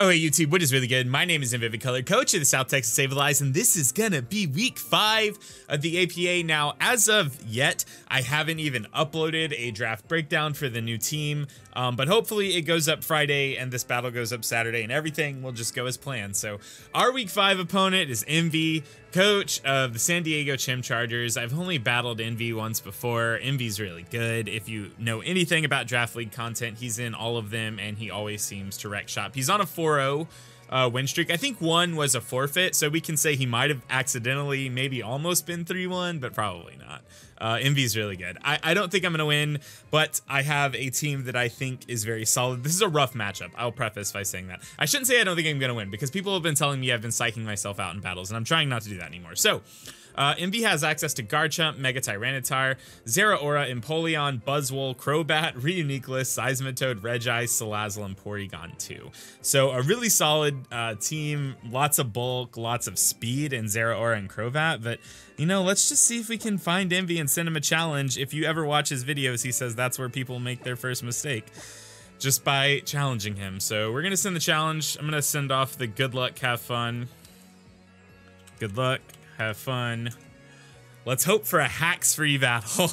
Oh, hey YouTube, what is really good? My name is Emvee, color coach of the South Texas Sableyes, and this is gonna be week 5 of the APA. Now, as of yet, I haven't even uploaded a draft breakdown for the new team, but hopefully it goes up Friday and this battle goes up Saturday and everything will just go as planned. So our week 5 opponent is Emvee, coach of the San Diego Chimchargers. I've only battled Emvee once before. Emvee's really good. If you know anything about draft league content, he's in all of them and he always seems to wreck shop. He's on a 4-0 win streak. I think one was a forfeit, so we can say he might have accidentally maybe almost been 3-1, but probably not. Emvee's really good. I don't think I'm gonna win, but I have a team that I think is very solid. This is a rough matchup. I'll preface by saying that. I shouldn't say I don't think I'm gonna win, because people have been telling me I've been psyching myself out in battles, and I'm trying not to do that anymore. So Emvee has access to Garchomp, Mega Tyranitar, ZERAORA, Empoleon, Buzzwole, Crobat, Reuniqueless, Seismitoad, Reggie, Salazzle, and Porygon 2. So a really solid team, lots of bulk, lots of speed in ZERAORA and Crobat, but you know, let's just see if we can find Emvee and send him a challenge. If you ever watch his videos, he says that's where people make their first mistake, just by challenging him. So we're gonna send the challenge. I'm gonna send off the good luck, have fun. Good luck. Have fun. Let's hope for a hacks free battle.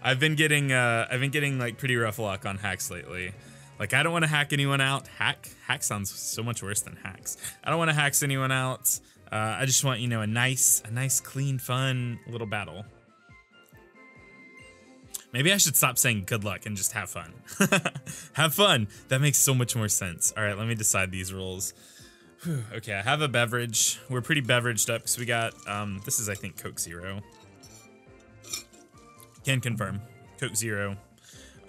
I've been getting like pretty rough luck on hacks lately. Like, I don't want to hack anyone out. Hack sounds so much worse than hacks. I don't want to hacks anyone out. I just want, you know, a nice, clean, fun little battle. Maybe I should stop saying good luck and just have fun. Have fun. That makes so much more sense. All right, let me decide these rules. Whew, okay, I have a beverage. We're pretty beveraged up because we got, this is, I think, Coke Zero. Can confirm. Coke Zero.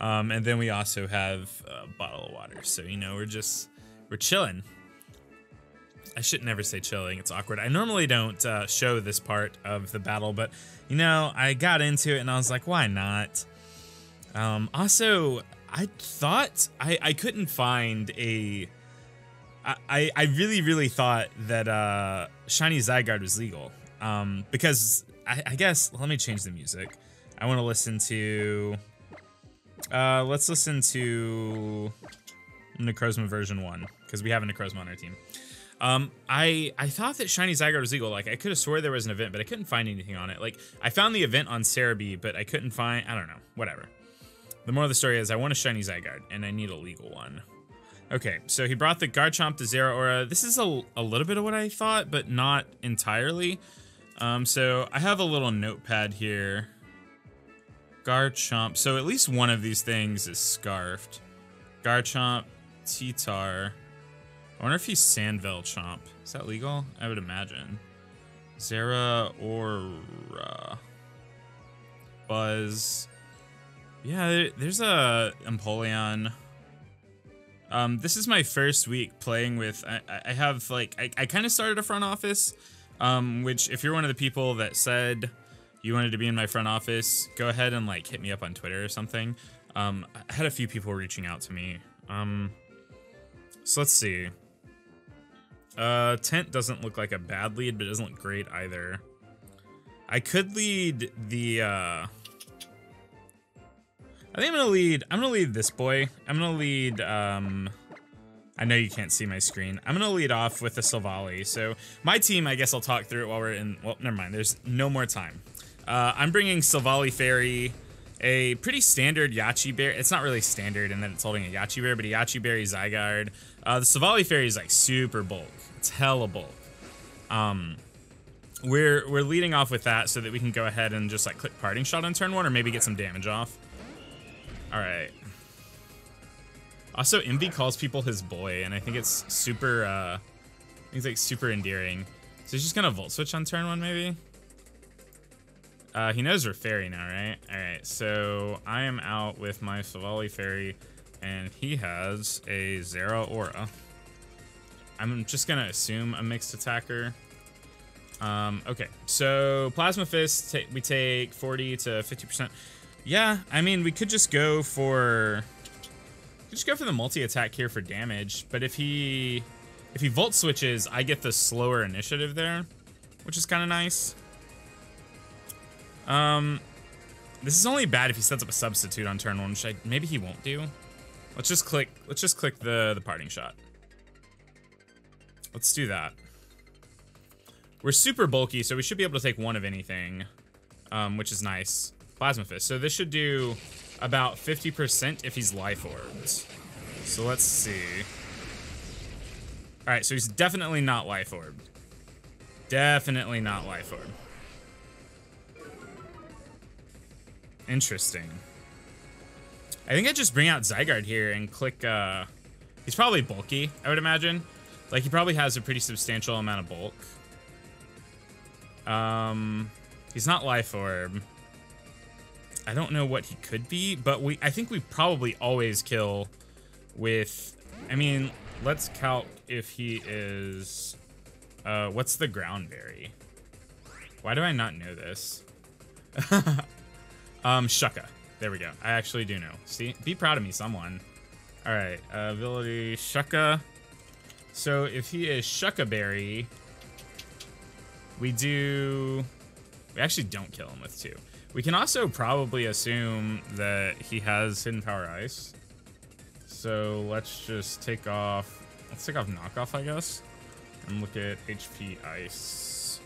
And then we also have a bottle of water. So, you know, we're chilling. I should never say chilling. It's awkward. I normally don't show this part of the battle, but, you know, I got into it and I was like, why not? Also, I thought I couldn't find a... I really thought that Shiny Zygarde was legal, because I guess, let me change the music. I want to listen to, let's listen to Necrozma version 1, because we have a Necrozma on our team. I thought that Shiny Zygarde was legal. Like, I could have swore there was an event, but I couldn't find anything on it. Like, I found the event on Cerebi, but I couldn't find, I don't know, whatever. The moral of the story is I want a Shiny Zygarde, and I need a legal one. Okay, so he brought the Garchomp to ZERAORA. This is a little bit of what I thought, but not entirely. So I have a little notepad here. Garchomp. So at least one of these things is scarfed. Garchomp, T-Tar. I wonder if he's Sandville Chomp. Is that legal? I would imagine. ZERAORA. Buzz. Yeah, there's a Empoleon. This is my first week playing with, I have like, I kind of started a front office, which if you're one of the people that said you wanted to be in my front office, go ahead and like hit me up on Twitter or something. I had a few people reaching out to me. So let's see. Tent doesn't look like a bad lead, but it doesn't look great either. I could lead the, I think I'm gonna lead this boy. I'm gonna lead, I know you can't see my screen. I'm gonna lead off with the Silvally. So my team, I guess I'll talk through it while we're in, well, never mind, there's no more time. I'm bringing Silvally Fairy, a pretty standard Yachi Berry. It's not really standard in that it's holding a Yachi Berry, but a Yachi Berry Zygarde. The Silvally Fairy is like super bulk. It's hella bulk. We're leading off with that so that we can go ahead and just like click Parting Shot on turn 1 or maybe get some damage off. All right. Also, Emvee calls people his boy, and I think it's super, it's like super endearing. So he's just gonna Volt Switch on turn 1, maybe? He knows we're Fairy now, right? All right, so I am out with my Silvally Fairy, and he has a ZERAORA. I'm just gonna assume a mixed attacker. Okay, so Plasma Fist, we take 40 to 50%. Yeah, I mean, we could just go for the multi-attack here for damage, but if he Volt Switches, I get the slower initiative there, which is kind of nice. This is only bad if he sets up a substitute on turn 1, which maybe he won't do. Let's just click the Parting Shot. Let's do that. We're super bulky, so we should be able to take one of anything, which is nice. Plasma Fist. So this should do about 50% if he's Life Orbed. So let's see. Alright, so he's definitely not Life Orbed. Definitely not Life Orb. Interesting. I think I just bring out Zygarde here and click, he's probably bulky, I would imagine. Like, he probably has a pretty substantial amount of bulk. He's not Life Orb. I don't know what he could be, but I think we probably always kill with, I mean, let's calc if he is, what's the ground berry? Why do I not know this? Shucka. There we go. I actually do know. See? Be proud of me, someone. Alright, ability Shucka. So if he is Shucka Berry, we actually don't kill him with 2. We can also probably assume that he has Hidden Power Ice. So let's just take off, Knockoff, I guess, and look at HP Ice.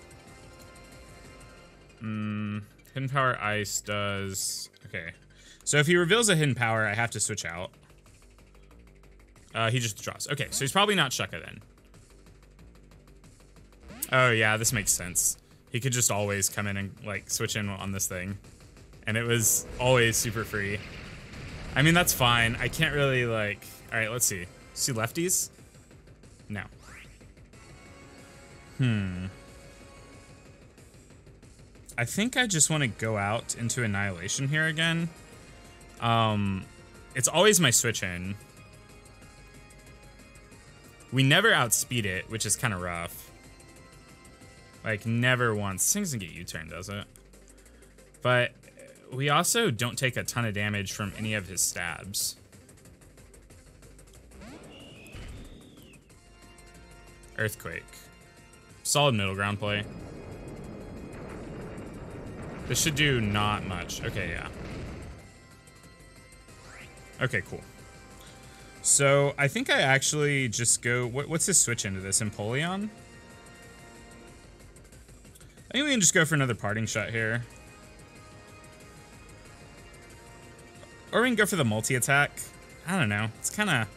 Hidden Power Ice does, okay. So if he reveals a Hidden Power, I have to switch out. He just withdraws. Okay, so he's probably not Shucka then. Oh yeah, this makes sense. He could just always come in and like switch in on this thing. And it was always super free. I mean, that's fine. I can't really like, all right, let's see. See lefties? No. I think I just want to go out into Annihilation here again. It's always my switch in. We never outspeed it, which is kind of rough. Like, never once. This thing doesn't get U-turn, does it? But we also don't take a ton of damage from any of his stabs. Earthquake. Solid middle ground play. This should do not much. Okay, yeah. Okay, cool. So I think I actually just go, what's his switch into this? Empoleon? I think we can just go for another parting shot here. Or we can go for the multi-attack. I don't know. It's kind of...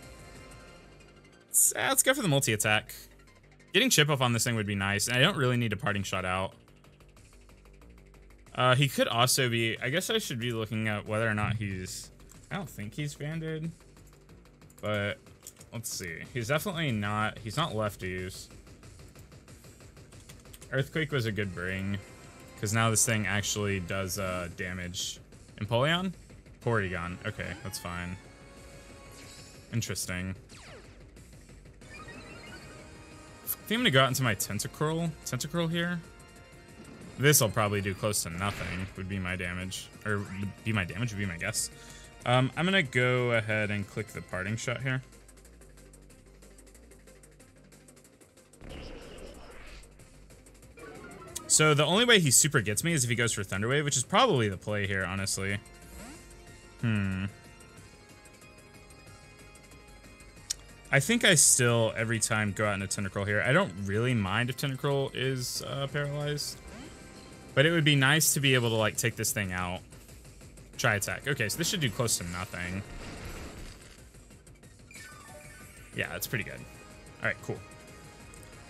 Let's go for the multi-attack. Getting chip off on this thing would be nice, and I don't really need a parting shot out. He could also be... I guess I should be looking at whether or not he's... I don't think he's banded. But let's see. He's definitely not... He's not lefties. Earthquake was a good bring, because now this thing actually does damage. Empoleon? Porygon. Okay, that's fine. Interesting. I think I'm gonna go out into my Tentacruel here. This'll probably do close to nothing, would be my damage. Or would be my guess. I'm gonna go ahead and click the parting shot here. So the only way he super gets me is if he goes for Thunder Wave, which is probably the play here, honestly. I think I still, every time, go out into Tentacruel here. I don't really mind if Tentacruel is paralyzed. But it would be nice to be able to, like, take this thing out. Try attack. Okay, so this should do close to nothing. Yeah, that's pretty good. Alright, cool.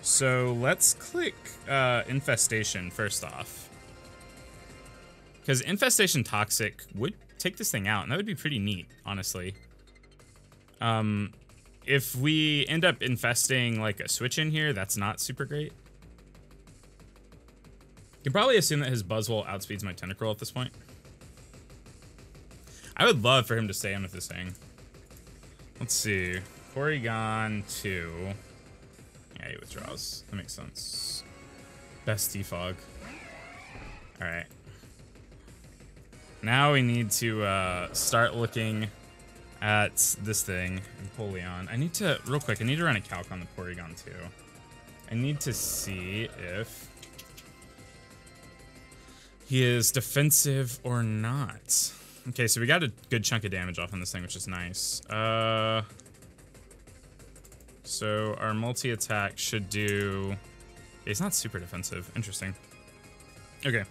So let's click Infestation first off. Because Infestation Toxic would take this thing out, and that would be pretty neat, honestly. If we end up infesting like a switch in here, that's not super great. You can probably assume that his Buzzwole outspeeds my Tentacruel at this point. I would love for him to stay in with this thing. Let's see. Porygon 2. Yeah, he withdraws. That makes sense. Best defog. Alright. Now we need to start looking at this thing, Empoleon. I need to, real quick, I need to run a calc on the Porygon 2. I need to see if he is defensive or not. Okay, so we got a good chunk of damage off on this thing, which is nice. So our multi-attack should do... It's not super defensive. Interesting. Okay.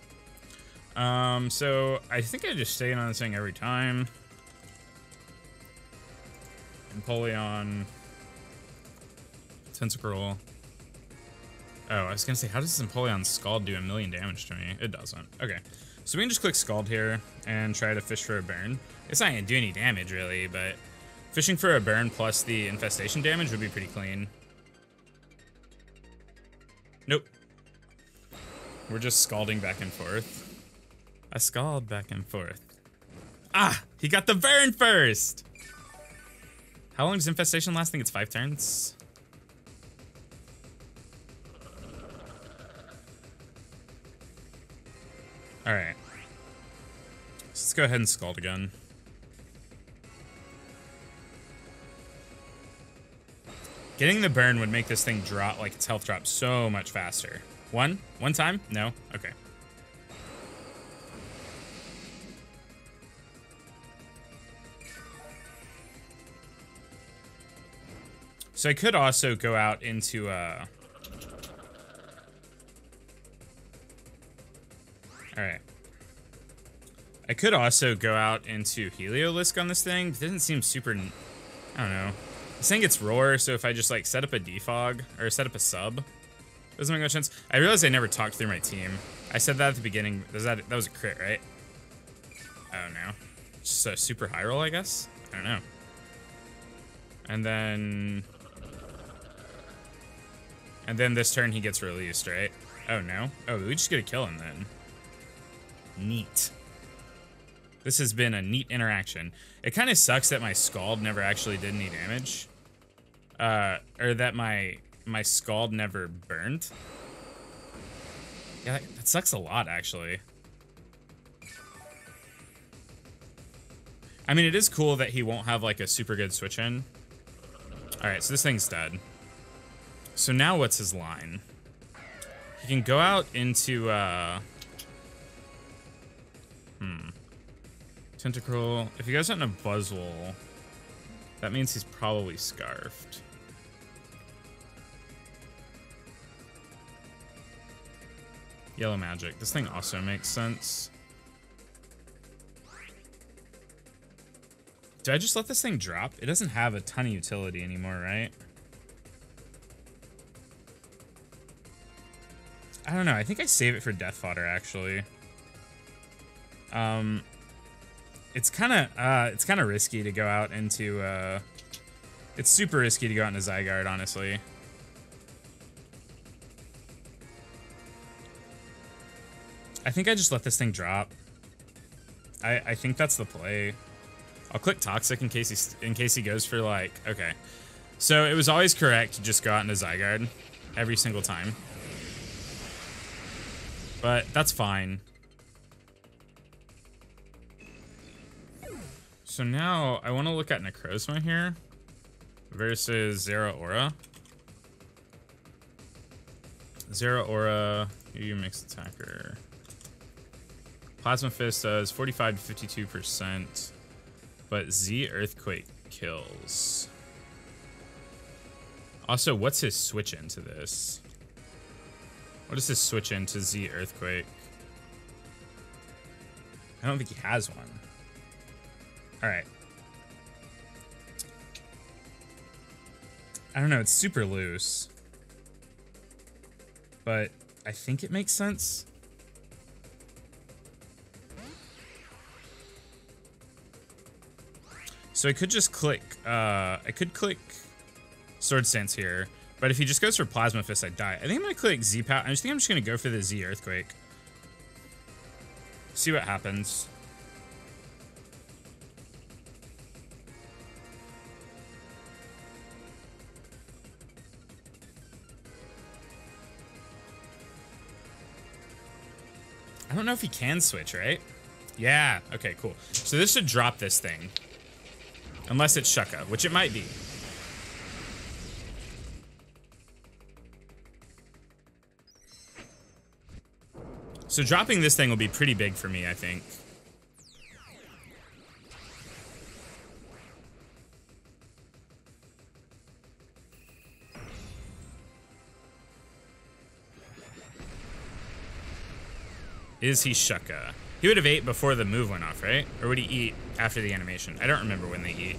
So I think I just stay in on this thing every time. Empoleon. Tentacruel. Oh, I was gonna say, how does this Empoleon Scald do 1,000,000 damage to me? It doesn't. Okay. So we can just click Scald here and try to fish for a burn. It's not gonna do any damage really, but fishing for a burn plus the infestation damage would be pretty clean. Nope. We're just scalding back and forth. I scald back and forth. Ah! He got the burn first! How long does infestation last? I think it's 5 turns. Alright. Let's go ahead and scald again. Getting the burn would make this thing drop, like its health drop so much faster. One time? No? Okay. So I could also go out into, Alright. I could also go out into Heliolisk on this thing, but it doesn't seem super... I don't know. This thing gets Roar, so if I just, like, set up a defog, or set up a sub, doesn't make much sense. I realized I never talked through my team. I said that at the beginning. That was a crit, right? Oh, no. Just a super high roll, I guess? I don't know. And then this turn he gets released, right? Oh, no? Oh, we just get a kill him then. Neat. This has been a neat interaction. It kind of sucks that my Scald never actually did any damage. Or that my Scald never burned. Yeah, that sucks a lot, actually. I mean, it is cool that he won't have, like, a super good switch-in. Alright, so this thing's dead. So now what's his line? He can go out into, Tentacruel. If he goes out in a Buzzwole, that means he's probably Scarfed. Yellow Magic. This thing also makes sense. Do I just let this thing drop? It doesn't have a ton of utility anymore, right? I don't know. I think I save it for Death Fodder, actually. It's kind of risky to go out into, it's super risky to go out into Zygarde, honestly. I think I just let this thing drop. I think that's the play. I'll click Toxic in case he goes for, like, okay. So it was always correct to just go out into Zygarde every single time. But that's fine. So now I want to look at Necrozma here versus ZERAORA. ZERAORA, you mixed attacker. Plasma Fist does 45 to 52%, but Z Earthquake kills. Also, what's his switch into this? What is his switch into Z Earthquake? I don't think he has one. Alright. I don't know, it's super loose. But I think it makes sense. So I could just click, I could click Sword Stance here, but if he just goes for Plasma Fist, I die. I think I'm gonna click Z-Power. I think I'm just gonna go for the Z Earthquake. See what happens. I don't know if he can switch, right? Yeah, okay, cool. So this should drop this thing. Unless it's Shucka, which it might be. So dropping this thing will be pretty big for me, I think. Is he Shucka? He would have ate before the move went off, right? Or would he eat after the animation? I don't remember when they eat.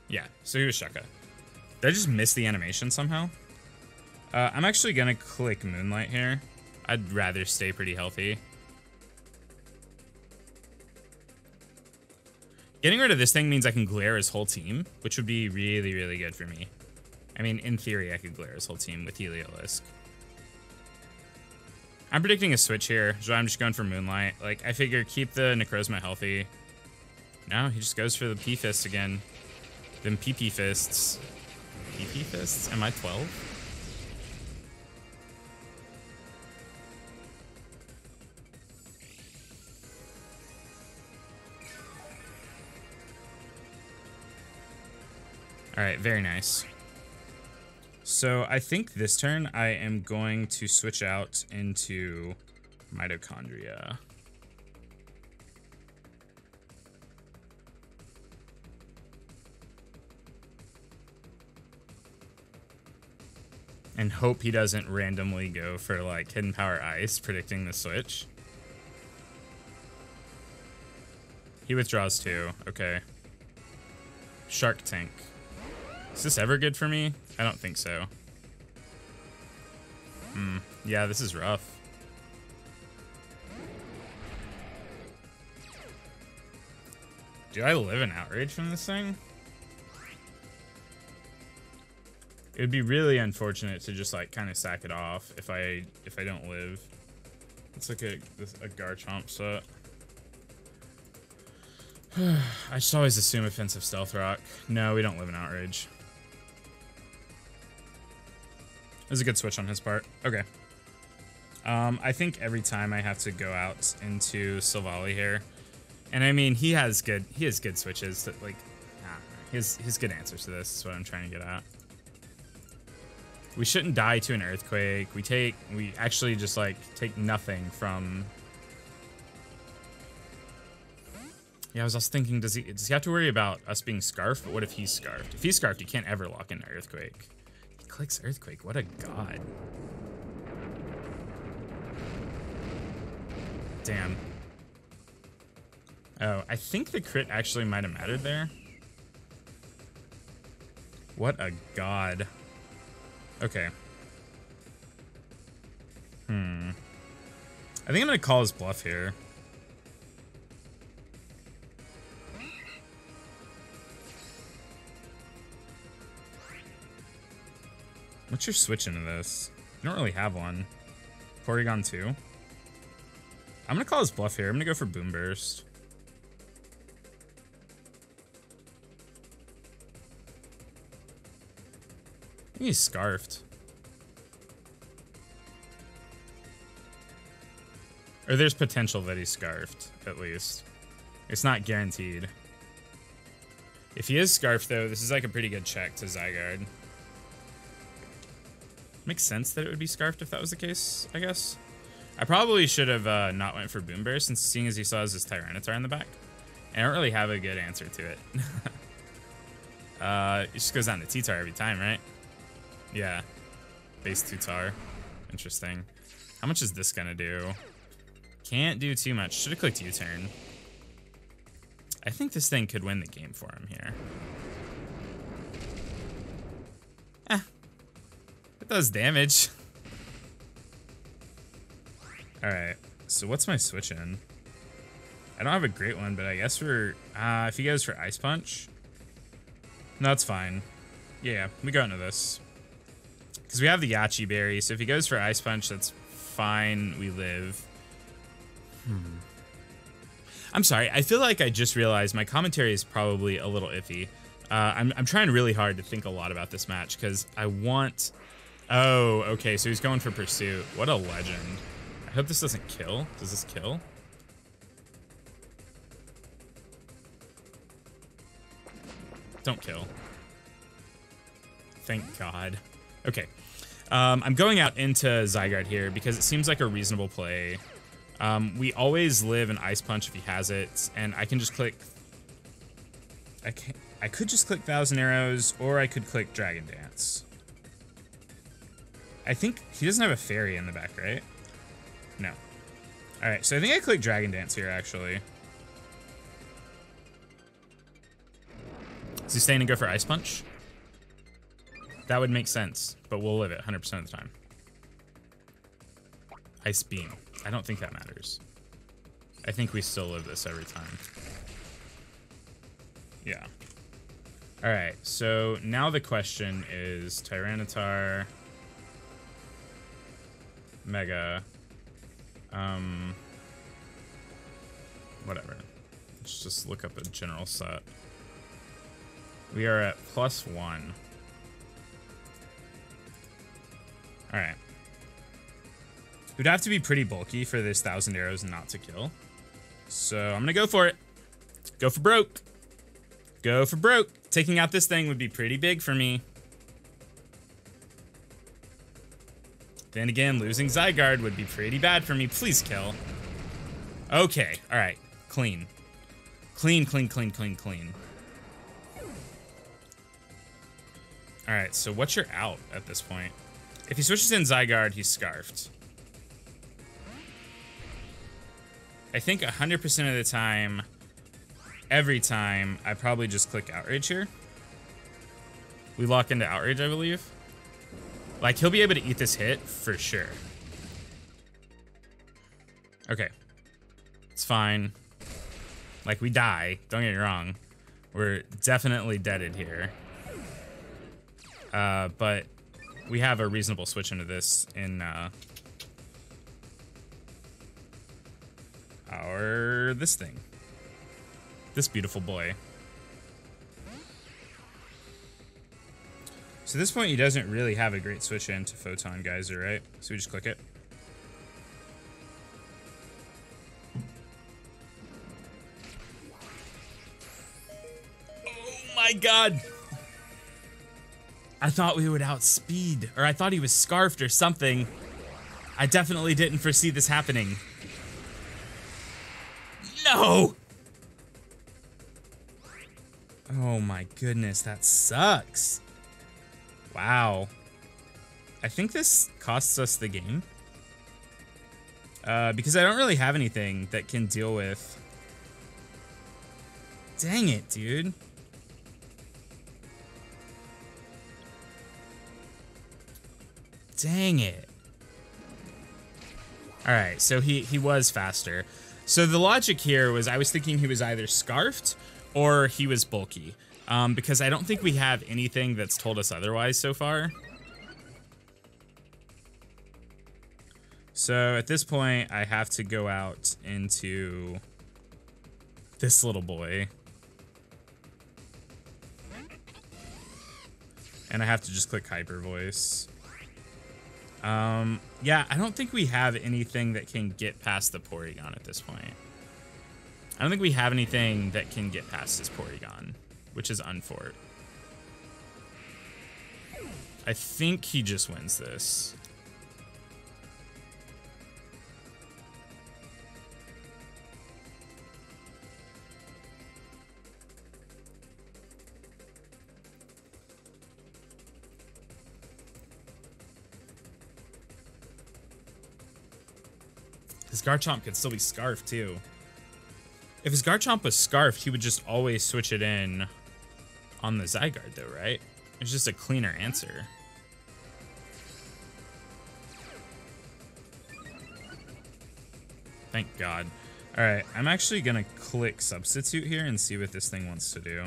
Yeah, so he was Shucka. Did I just miss the animation somehow? I'm actually gonna click Moonlight here. I'd rather stay pretty healthy. Getting rid of this thing means I can glare his whole team, which would be really, really good for me. I mean, in theory, I could glare his whole team with Heliolisk. I'm predicting a switch here, so I'm just going for Moonlight. Like, I figure keep the Necrozma healthy. No, he just goes for the P-Fist again. Them PP Fists. PP Fists? Am I 12? Alright, very nice. So I think this turn I am going to switch out into Mitochondria. And hope he doesn't randomly go for like Hidden Power Ice, predicting the switch. He withdraws too, okay. Shark Tank. Is this ever good for me? I don't think so. Yeah, this is rough. Do I live in Outrage from this thing? It would be really unfortunate to just like kind of sack it off if I don't live. It's like a Garchomp set. I just always assume offensive Stealth Rock. No, we don't live in Outrage. It was a good switch on his part. Okay. I think every time I have to go out into Silvally here, and I mean he has good switches that like, he has good answers to this. Is what I'm trying to get at. We shouldn't die to an Earthquake. We actually just like take nothing from. Yeah, I was also thinking, does he have to worry about us being Scarfed? But what if he's Scarfed? If he's Scarfed, you can't ever lock in Earthquake. He clicks Earthquake. What a god. Damn. Oh, I think the crit actually might have mattered there. What a god. Okay. I think I'm gonna call his bluff here. What's your switch into this? You don't really have one. Porygon 2. I'm gonna call his bluff here. I'm gonna go for Boom Burst. I think he's Scarfed. Or there's potential that he's Scarfed, at least. It's not guaranteed. If he is Scarfed, though, this is like a pretty good check to Zygarde. Makes sense that it would be Scarfed if that was the case, I guess. I probably should have not went for Boom Burst, since seeing as he still has his Tyranitar in the back. And I don't really have a good answer to it. It just goes down to T-Tar every time, right? Yeah. Base 2-Tar. Interesting. How much is this gonna do? Can't do too much. Should have clicked U-turn. I think this thing could win the game for him here. It does damage. Alright, so what's my switch in? I don't have a great one, but I guess we're... if he goes for Ice Punch... No, it's fine. Yeah, we go into this. Because we have the Yachi Berry, so if he goes for Ice Punch, that's fine. We live. I'm sorry, I feel like I just realized my commentary is probably a little iffy. I'm trying really hard to think a lot about this match, because I want... Oh, okay, so he's going for Pursuit. What a legend. I hope this doesn't kill. Does this kill? Don't kill. Thank God. Okay. I'm going out into Zygarde here because it seems like a reasonable play. We always live an Ice Punch if he has it, and I can just click... I could just click Thousand Arrows, or I could click Dragon Dance. I think he doesn't have a fairy in the back, right? No. All right, so I think I click Dragon Dance here, actually. Is he staying to go for Ice Punch? That would make sense, but we'll live it 100% of the time. Ice Beam. I don't think that matters. I think we still live this every time. Yeah. All right, so now the question is Tyranitar, Mega, whatever. Let's just look up a general set. We are at +1. All right. We'd have to be pretty bulky for this 1,000 arrows not to kill. So I'm gonna go for it. Go for broke. Go for broke. Taking out this thing would be pretty big for me. Then again, losing Zygarde would be pretty bad for me. Please kill. Okay, all right, clean. Clean, clean, clean, clean, clean. All right, so what's your out at this point? If he switches in Zygarde, he's Scarfed. I think 100% of the time, every time, I probably just click Outrage here. We lock into Outrage, I believe. Like, he'll be able to eat this hit for sure. Okay. It's fine. Like, we die. Don't get me wrong. We're definitely deaded here. But we have a reasonable switch into this in this thing. This beautiful boy. So at this point, he doesn't really have a great switch into Photon Geyser, right? So we just click it. Oh my god! I thought we would outspeed, or I thought he was Scarfed or something. I definitely didn't foresee this happening. No! Oh my goodness, that sucks. Wow. I think this costs us the game. Because I don't really have anything that can deal with... Dang it, dude. Dang it. Alright, so he was faster. So the logic here was I was thinking he was either Scarfed or he was bulky. Because I don't think we have anything that's told us otherwise so far. So at this point, I have to go out into this little boy. And I have to just click Hyper Voice. Yeah, I don't think we have anything that can get past the Porygon at this point. I don't think we have anything that can get past this Porygon, which is Unfort. I think he just wins this. His Garchomp could still be Scarfed too. If his Garchomp was Scarfed, he would just always switch it in on the Zygarde though, right? It's just a cleaner answer. Thank God. All right, I'm actually gonna click Substitute here and see what this thing wants to do.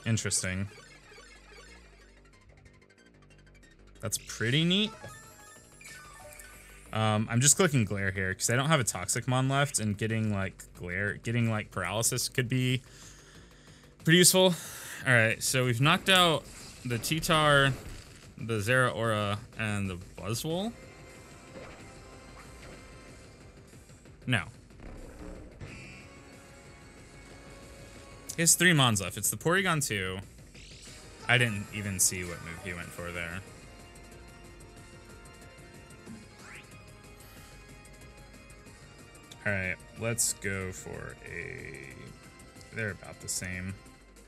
Interesting. That's pretty neat. I'm just clicking Glare here because I don't have a Toxicmon left, and getting like Glare, getting like Paralysis could be pretty useful. All right, so we've knocked out the T-Tar, the ZERAORA, and the Buzzwole. No. He has 3 Mons left. It's the Porygon 2. I didn't even see what move he went for there. Alright, let's go for a they're about the same.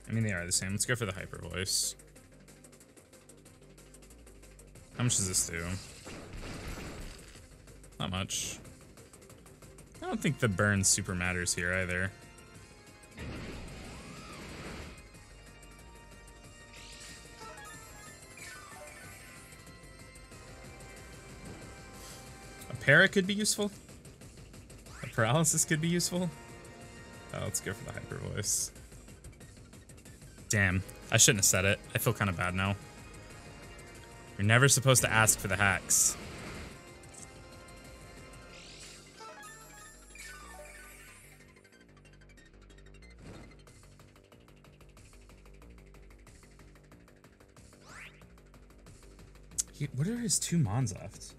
I mean, they are the same. Let's go for the hyper voice. How much does this do? Not much. I don't think the burn super matters here either. A para could be useful. A paralysis could be useful. Oh, let's go for the hyper voice. Damn, I shouldn't have said it. I feel kind of bad now. You're never supposed to ask for the hacks. What are his 2 Mons left?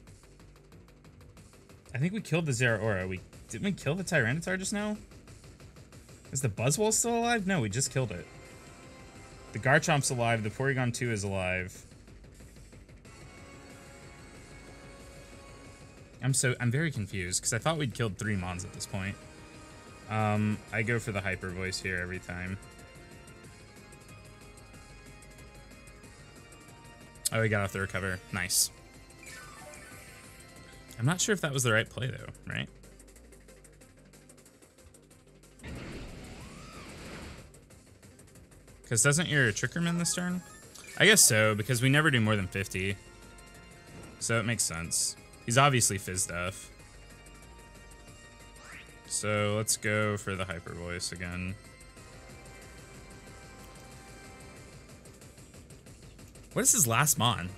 I think we killed the ZERAORA. Didn't we kill the Tyranitar just now? Is the Buzzwole still alive? No, we just killed it. The Garchomp's alive. The Porygon 2 is alive. I'm very confused because I thought we'd killed 3 Mons at this point. I go for the hyper voice here every time. Oh, we got off the recover. Nice. I'm not sure if that was the right play though, right? Because doesn't your Trickerman this turn? I guess so, because we never do more than 50. So it makes sense. He's obviously Fizz Def. So let's go for the hyper voice again. What is his last Mon?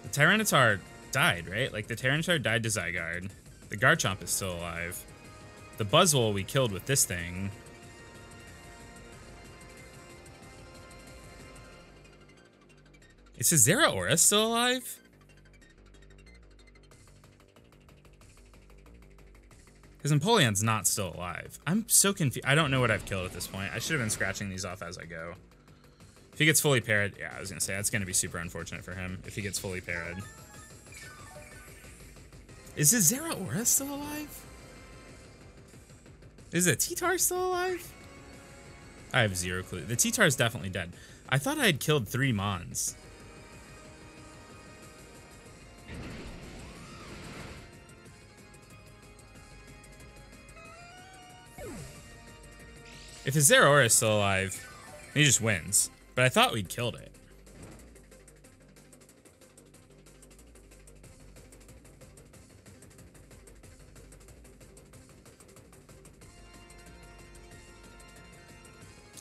The Tyranitar died, right? Like, the Tyranitar died to Zygarde. The Garchomp is still alive. The Buzzwole we killed with this thing. Is his ZERAORA still alive? Because Empoleon's not still alive. I'm so confused. I don't know what I've killed at this point. I should have been scratching these off as I go. If he gets fully parried, yeah, I was gonna say that's gonna be super unfortunate for him if he gets fully parried. Is his ZERAORA still alive? Is the T-Tar still alive? I have zero clue. The T-Tar is definitely dead. I thought I had killed 3 Mons. If his ZERAORA is still alive, he just wins. But I thought we'd killed it.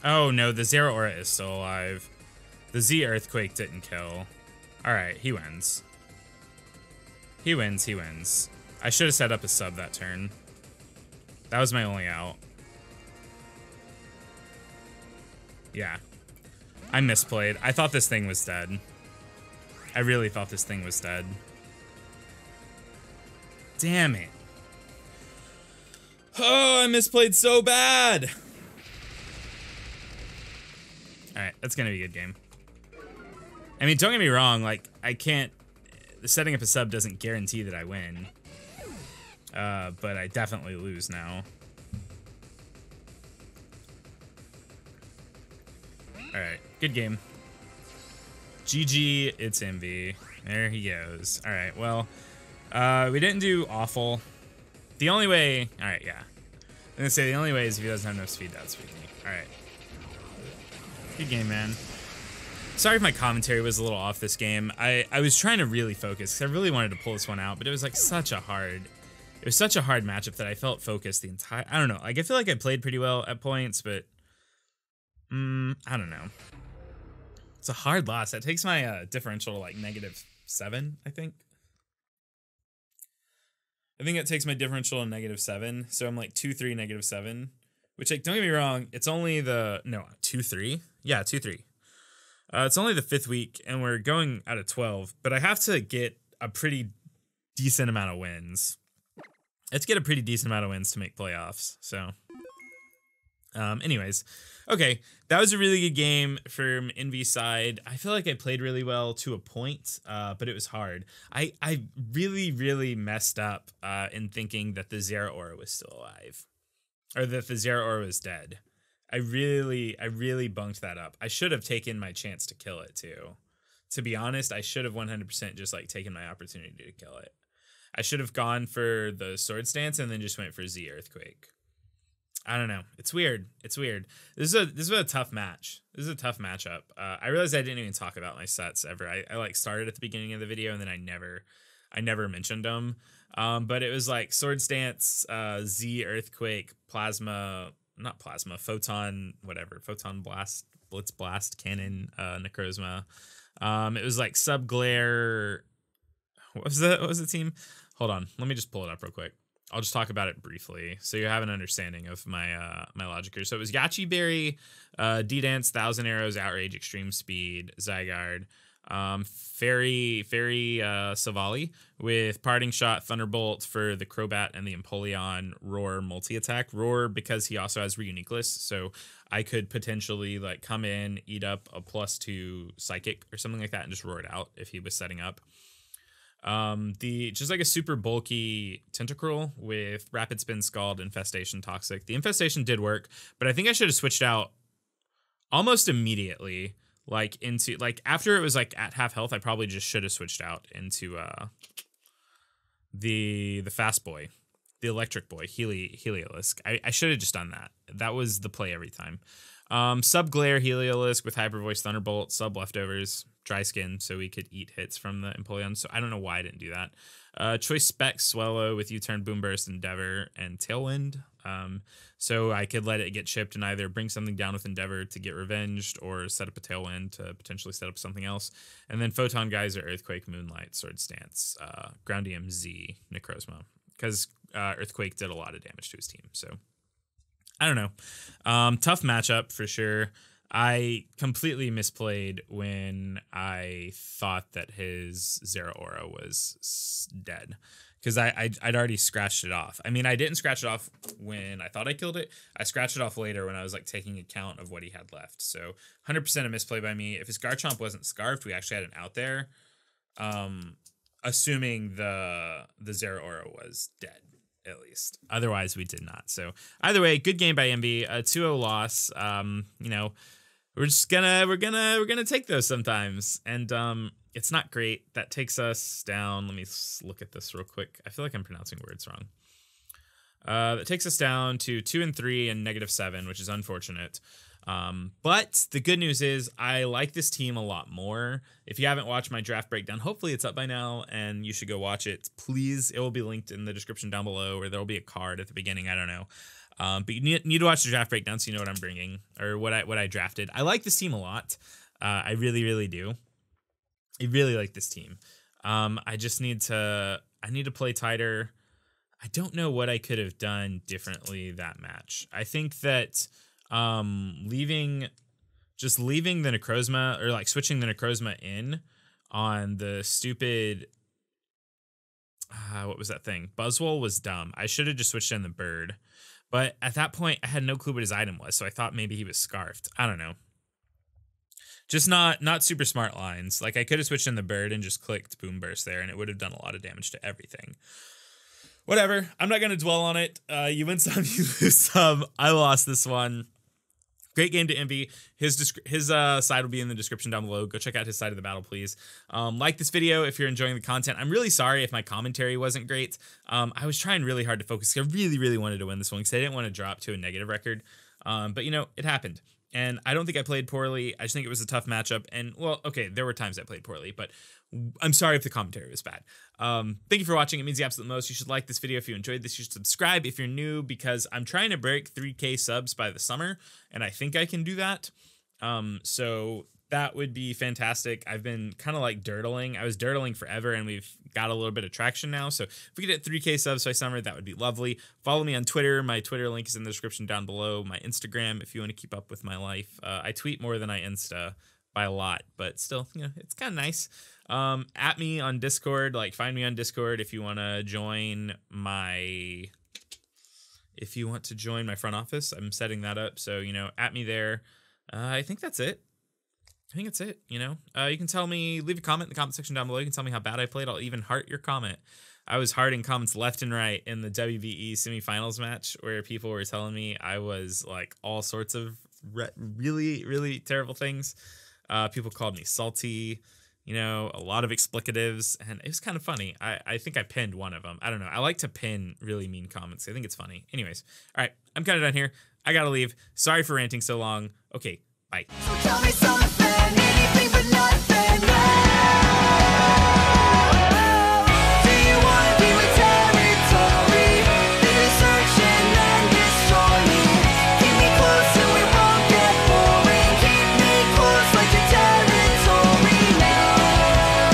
Oh no, the ZERAORA is still alive. The Z Earthquake didn't kill. Alright, he wins. He wins, he wins. I should have set up a sub that turn. That was my only out. Yeah. I misplayed. I thought this thing was dead. I really thought this thing was dead. Damn it. Oh, I misplayed so bad. Alright, that's gonna be a good game. I mean, don't get me wrong, like, I can't... Setting up a sub doesn't guarantee that I win. But I definitely lose now. Alright, good game. GG, ItzEmvee. There he goes. Alright, well, we didn't do awful. The only way... Alright, yeah. I'm gonna say the only way is if he doesn't have no speed, that's speed me. Alright. Good game, man. Sorry if my commentary was a little off this game. I was trying to really focus, because I really wanted to pull this one out, but it was like such a hard... It was such a hard matchup that I felt focused the entire... I don't know. Like, I feel like I played pretty well at points, but... I don't know. It's a hard loss. That takes my differential to like -7, I think. I think it takes my differential to -7. So I'm like 2-3, -7. Which, like, don't get me wrong, it's only the... No, 2-3? Yeah, 2-3. It's only the 5th week, and we're going out of 12. But I have to get a pretty decent amount of wins. Let's get a pretty decent amount of wins to make playoffs. So, anyways... Okay, that was a really good game from Envy's side. I feel like I played really well to a point, but it was hard. I really, really messed up in thinking that the ZERAORA was still alive. Or that the ZERAORA was dead. I really bunked that up. I should have taken my chance to kill it too. To be honest, I should have 100% just like taken my opportunity to kill it. I should have gone for the sword stance and then just went for Z Earthquake. I don't know. It's weird. It's weird. This is a tough match. This is a tough matchup. I realized I didn't even talk about my sets ever. I like started at the beginning of the video and then I never mentioned them. But it was like sword stance, Z Earthquake, plasma, not plasma, photon, whatever, photon blast, blitz blast, cannon, necrozma. It was like sub glare. What was the team? Hold on, let me just pull it up real quick. I'll just talk about it briefly so you have an understanding of my my logic here. So it was Yachi Berry, D-Dance, Thousand Arrows, Outrage, Extreme Speed, Zygarde, Fairy Savali with Parting Shot, Thunderbolt for the Crobat and the Empoleon, Roar multi-attack. Roar because he also has Reuniqueless, so I could potentially like come in, eat up a +2 Psychic or something like that and just roar it out if he was setting up. Just like a super bulky Tentacruel with Rapid Spin, Scald, Infestation, Toxic. The Infestation did work, but I think I should have switched out almost immediately. Like into like after it was like at half health, I probably just should have switched out into the fast boy, the electric boy, Heliolisk. I should have just done that. That was the play every time. Sub Glare Heliolisk with Hyper Voice Thunderbolt, sub Leftovers, Dry Skin, so we could eat hits from the Empoleon. So I don't know why I didn't do that. Choice Spec Swallow with U-Turn, Boom Burst, Endeavor, and Tailwind. So I could let it get chipped and either bring something down with Endeavor to get revenged or set up a Tailwind to potentially set up something else. And then Photon Geyser, Earthquake, Moonlight, Sword Stance, Groundium, Z, Necrozma. Because Earthquake did a lot of damage to his team. So I don't know. Tough matchup for sure. I completely misplayed when I thought that his ZERAORA was dead. Because I'd already scratched it off. I mean, I didn't scratch it off when I thought I killed it. I scratched it off later when I was like taking account of what he had left. So 100% a misplay by me. If his Garchomp wasn't scarfed, we actually had an out there. Assuming the ZERAORA was dead, at least. Otherwise, we did not. So either way, good game by Emvee. A 2-0 loss. You know, we're gonna take those sometimes. And it's not great. That takes us down. Let me look at this real quick. I feel like I'm pronouncing words wrong. That takes us down to 2-3 and -7, which is unfortunate. But the good news is I like this team a lot more. If you haven't watched my draft breakdown, hopefully it's up by now and you should go watch it. Please, it will be linked in the description down below, or there will be a card at the beginning. I don't know. But you need to watch the draft breakdown so you know what I'm bringing or what I drafted. I like this team a lot. I really do. I really like this team. I just need to play tighter. I don't know what I could have done differently that match. I think that leaving the Necrozma or like switching the Necrozma in on the stupid what was that thing? Buzzwole was dumb. I should have just switched in the bird. But at that point I had no clue what his item was, so I thought maybe he was scarfed. I don't know. Just not super smart lines. Like I could have switched in the bird and just clicked Boom Burst there and it would have done a lot of damage to everything. Whatever. I'm not going to dwell on it. You win some, you lose some. I lost this one. Great game to Emvee. His side will be in the description down below. Go check out his side of the battle, please. Like this video if you're enjoying the content. I'm really sorry if my commentary wasn't great. I was trying really hard to focus. I really wanted to win this one because I didn't want to drop to a negative record. But, you know, it happened. And I don't think I played poorly. I just think it was a tough matchup. And, well, okay, there were times I played poorly, but I'm sorry if the commentary was bad. Thank you for watching. It means the absolute most. You should like this video if you enjoyed this. You should subscribe if you're new because I'm trying to break 3K subs by the summer, and I think I can do that. So that would be fantastic. I've been kind of like dirtling. I was dirtling forever, and we've got a little bit of traction now. So if we get 3K subs by summer, that would be lovely. Follow me on Twitter. My Twitter link is in the description down below. My Instagram, if you want to keep up with my life. I tweet more than I Insta by a lot, but still, you know, it's kind of nice. At me on Discord, like find me on Discord if you want to join my front office. I'm setting that up, so you know, at me there. I think that's it. You know, you can tell me, leave a comment in the comment section down below. You can tell me how bad I played. I'll even heart your comment. I was hard in comments left and right in the WBE semifinals match where people were telling me I was like all sorts of really, really terrible things. People called me salty, you know, a lot of explicatives, and it was kind of funny. I think I pinned one of them. I don't know. I like to pin really mean comments. I think it's funny. Anyways, all right, I'm kind of done here. I gotta leave. Sorry for ranting so long. Okay, bye. So tell me something, anything but nothing.